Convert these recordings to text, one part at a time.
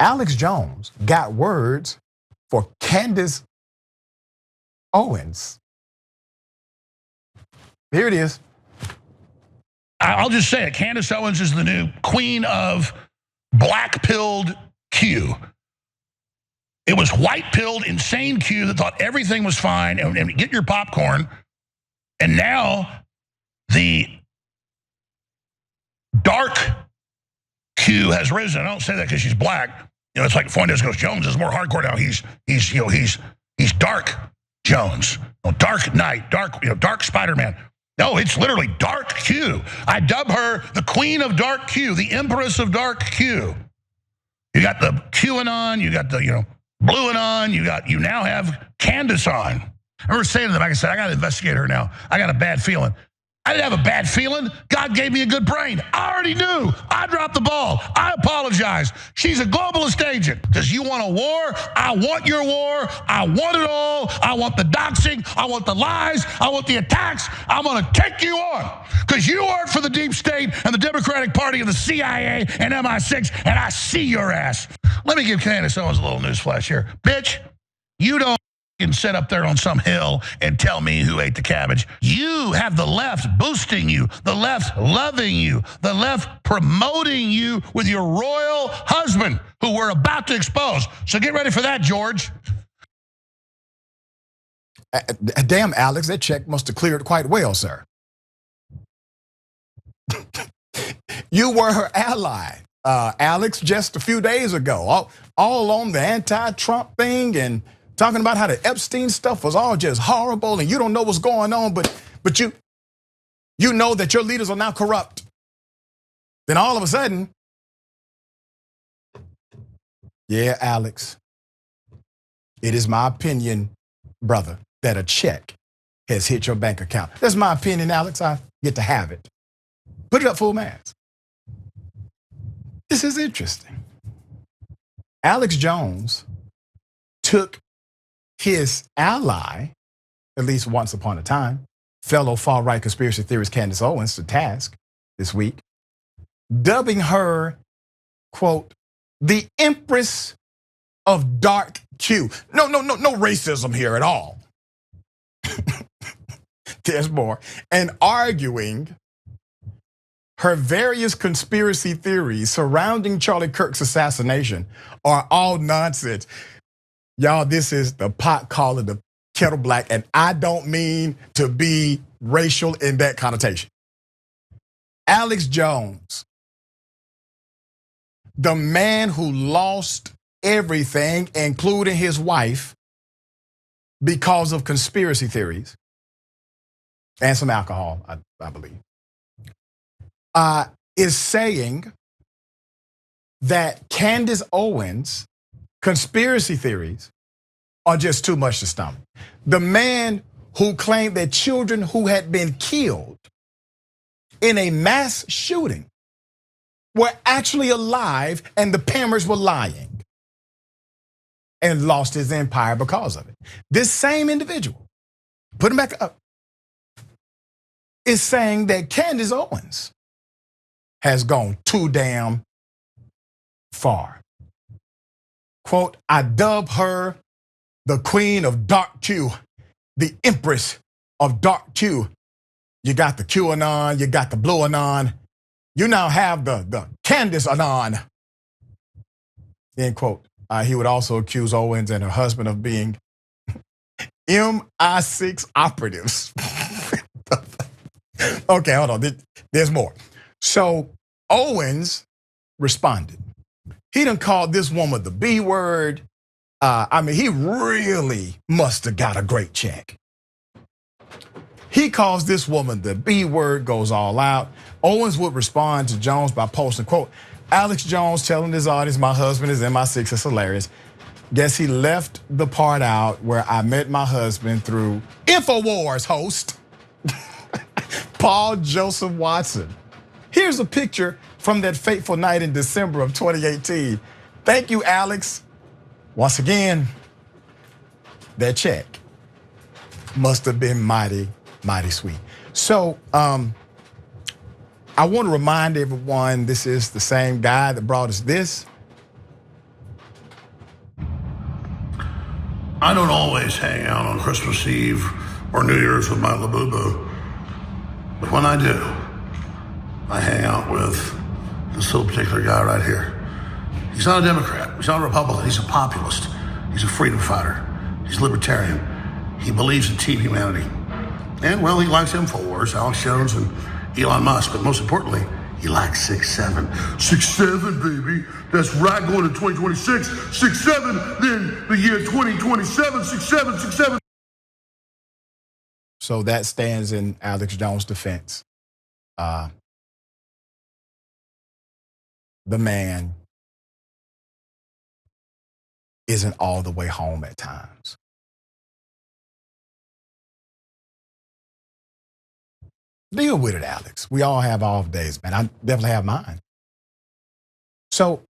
Alex Jones got words for Candace Owens. Here it is. I'll just say it. Candace Owens is the new queen of black-pilled Q. It was white-pilled, insane Q that thought everything was fine and get your popcorn. And now the dark Q has risen. I don't say that because she's black. You know, it's like Fuentes goes, Jones is more hardcore now. He's dark Jones. Oh, dark Knight, dark Spider-Man. No, it's literally Dark Q. I dub her the Queen of Dark Q, the Empress of Dark Q. You got the Q-Anon, you got the Blue-Anon, you now have Candace-Anon. I remember saying to them, like I said, I got to investigate her now. I got a bad feeling. I didn't have a bad feeling. God gave me a good brain. I already knew. I dropped the ball. I apologize. She's a globalist agent. Because you want a war? I want your war. I want it all. I want the doxing. I want the lies. I want the attacks. I'm going to take you on. Because you work for the deep state and the Democratic Party and the CIA and MI6, and I see your ass. Let me give Candace Owens a little news flash here. Bitch, you don't can sit up there on some hill and tell me who ate the cabbage. You have the left boosting you, the left loving you, the left promoting you with your royal husband, who we're about to expose. So get ready for that, George. Damn, Alex, that check must have cleared quite well, sir. You were her ally, Alex, just a few days ago, all on the anti-Trump thing and talking about how the Epstein stuff was all just horrible and you don't know what's going on, but you know that your leaders are now corrupt. Then all of a sudden, yeah, Alex, it is my opinion, brother, that a check has hit your bank account. That's my opinion, Alex. I get to have it. Put it up full mass. This is interesting. Alex Jones took his ally, at least once upon a time, fellow far-right conspiracy theorist Candace Owens to task this week, dubbing her, quote, the Empress of Dark Q. No racism here at all. There's more. And arguing her various conspiracy theories surrounding Charlie Kirk's assassination are all nonsense. Y'all, this is the pot calling the kettle black, and I don't mean to be racial in that connotation. Alex Jones, the man who lost everything, including his wife, because of conspiracy theories and some alcohol, I believe, is saying that Candace Owens' conspiracy theories are just too much to stomach. The man who claimed that children who had been killed in a mass shooting were actually alive and the parents were lying and lost his empire because of it. This same individual, put him back up, is saying that Candace Owens has gone too damn far. Quote, I dub her the Queen of Dark Q, the Empress of Dark Q. You got the Q-Anon, you got the Blue-Anon. You now have the Candace-Anon. End quote. He would also accuse Owens and her husband of being MI6 operatives. Okay, hold on, there's more. So Owens responded. He done called this woman the B word. I mean, he really must have got a great check. He calls this woman the B word, goes all out. Owens would respond to Jones by posting, quote, Alex Jones telling his audience my husband is MI6, it's hilarious. Guess he left the part out where I met my husband through InfoWars host, Paul Joseph Watson. Here's a picture from that fateful night in December of 2018. Thank you, Alex. Once again, that check must have been mighty, mighty sweet. So I want to remind everyone, this is the same guy that brought us this. I don't always hang out on Christmas Eve or New Year's with my labubu, but when I do, I hang out with this little particular guy right here. He's not a Democrat, he's not a Republican, he's a populist, he's a freedom fighter, he's libertarian. He believes in team humanity. And well, he likes InfoWars, Alex Jones and Elon Musk, but most importantly, he likes 6'7". 6'7", baby. That's right, going to 2026. 6'7", then the year 2027. 6'7", 6'7". So that stands in Alex Jones' defense. The man isn't all the way home at times. Deal with it, Alex. We all have off days, man. I definitely have mine. So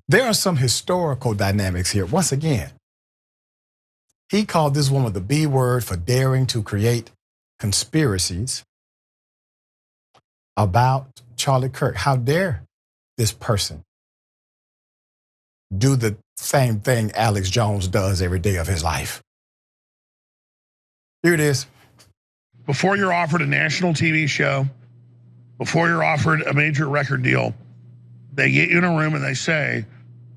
there are some historical dynamics here. Once again, he called this woman the B word for daring to create conspiracies about Charlie Kirk. How dare this person do the same thing Alex Jones does every day of his life? Here it is. Before you're offered a national TV show, before you're offered a major record deal, they get you in a room and they say,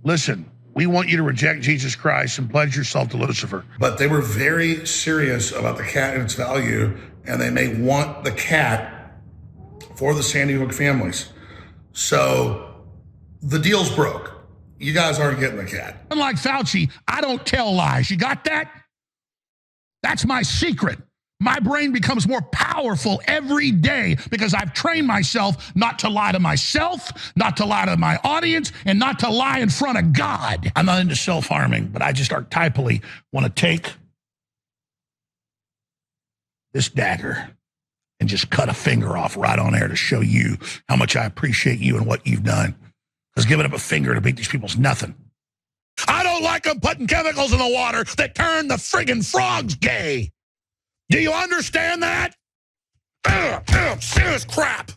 listen, we want you to reject Jesus Christ and pledge yourself to Lucifer. But they were very serious about the cat and its value, and they may want the cat for the Sandy Hook families. So the deal's broke. You guys aren't getting the cat. Unlike Fauci, I don't tell lies. You got that? That's my secret. My brain becomes more powerful every day because I've trained myself not to lie to myself, not to lie to my audience, and not to lie in front of God. I'm not into self-harming, but I just archetypally want to take this dagger and just cut a finger off right on air to show you how much I appreciate you and what you've done. Because giving up a finger to beat these people's nothing. I don't like them putting chemicals in the water that turn the friggin' frogs gay. Do you understand that? Serious crap.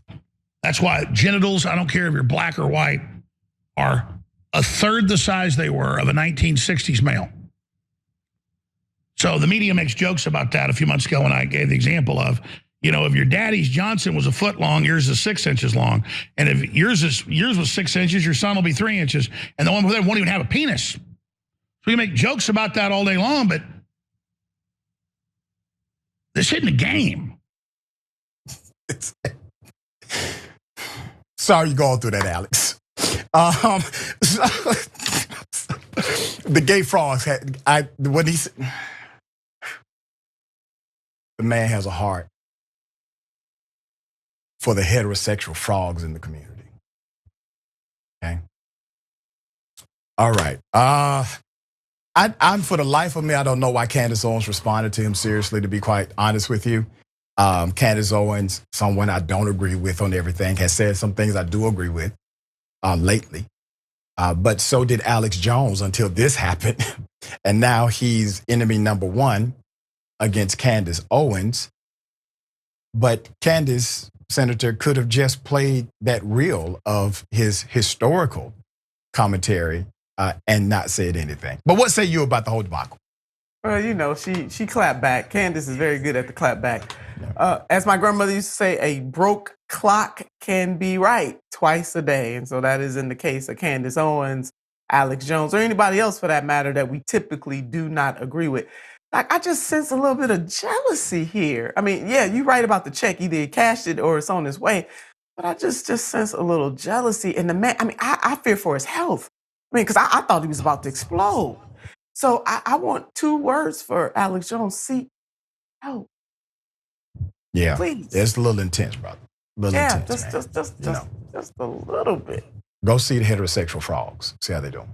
That's why genitals, I don't care if you're black or white, are a third the size they were of a 1960s male. So the media makes jokes about that a few months ago when I gave the example of, you know, if your daddy's Johnson was a foot long, yours is 6 inches long. And if yours was 6 inches, your son will be 3 inches. And the one with them won't even have a penis. So we make jokes about that all day long, but this isn't a game. Sorry you're going through that, Alex. The gay frogs had, when he said, the man has a heart for the heterosexual frogs in the community. Okay. All right. I'm for the life of me, I don't know why Candace Owens responded to him seriously, to be quite honest with you. Candace Owens, someone I don't agree with on everything, has said some things I do agree with lately. But so did Alex Jones until this happened. And now he's enemy number one against Candace Owens. But Candace, Senator, could have just played that reel of his historical commentary and not said anything. But what say you about the whole debacle? Well, you know, she clapped back. Candace is very good at the clap back. As my grandmother used to say, a broke clock can be right twice a day. And so that is in the case of Candace Owens, Alex Jones, or anybody else for that matter that we typically do not agree with. Like, I just sense a little bit of jealousy here. I mean, yeah, you're right about the check. Either he cashed it or it's on his way. But I just sense a little jealousy. And the man, I mean, I fear for his health. I mean, because I thought he was about to explode. So I want 2 words for Alex Jones. Seek help. Yeah, please. It's a little intense, brother. Intense, just a little bit. Go see the heterosexual frogs. See how they doing.